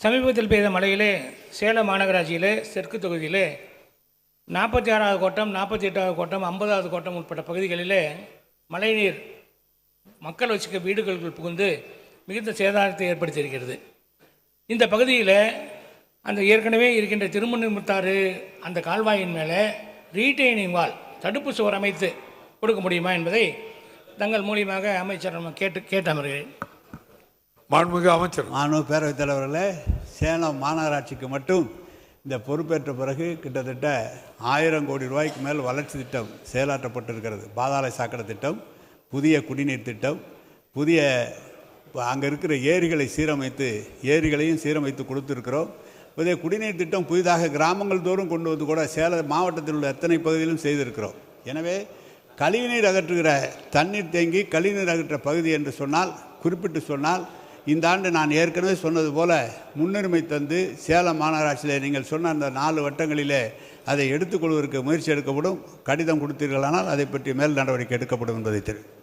சமீபத்தில் பெய்த மழையிலே சேலம் மாநகராட்சியிலே தெற்கு தொகுதியிலே 46வது கோட்டம், 48வது கோட்டம், 50வது கோட்டம் உட்பட்ட பகுதிகளிலே மழைநீர் மக்கள் வசிக்க வீடுகளுக்குள் புகுந்து மிகுந்த சேதாரத்தை ஏற்படுத்தியிருக்கிறது. இந்த பகுதியில் அந்த ஏற்கனவே இருக்கின்ற திருமணிமுத்தாறு அந்த கால்வாயின் மேலே ரீட்டைனிங் வால் தடுப்பு சுவர் அமைத்து கொடுக்க முடியுமா என்பதை தங்கள் மூலியமாக அமைச்சர் கேட்டு அமர்கிறேன். மாண்புமிகு அமைச்சர். பேரவைத் தலைவர்களே, சேலம் மாநகராட்சிக்கு மட்டும் இந்த பொறுப்பேற்ற பிறகு கிட்டத்தட்ட 1000 கோடி ரூபாய்க்கு மேல் வளர்ச்சி திட்டம் செயலாற்றப்பட்டிருக்கிறது. பாதாள சாக்கடை திட்டம், புதிய குடிநீர் திட்டம், புதிய அங்கே இருக்கிற ஏரிகளை ஏரிகளையும் சீரமைத்து கொடுத்துருக்கிறோம். புதிய குடிநீர் திட்டம் புதிதாக கிராமங்கள் தோறும் கொண்டு வந்து கூட சேலம் மாவட்டத்தில் உள்ள எத்தனை பகுதியிலும் செய்திருக்கிறோம். எனவே கழிவுநீர் அகற்றுகிற தண்ணீர் தேங்கி கழிவுநீர் அகற்ற பகுதி என்று சொன்னால், குறிப்பிட்டு சொன்னால், இந்த ஆண்டு நான் ஏற்கனவே சொன்னது போல முன்னுரிமை தந்து சேலம் மாநகராட்சியில் நீங்கள் சொன்ன அந்த 4 வட்டங்களிலே அதை எடுத்துக்கொள்வதற்கு முயற்சி எடுக்கப்படும். கடிதம் கொடுத்தீர்களானால் அதை பற்றி மேல் நடவடிக்கை எடுக்கப்படும் என்பதை தெரிவிக்கிறேன்.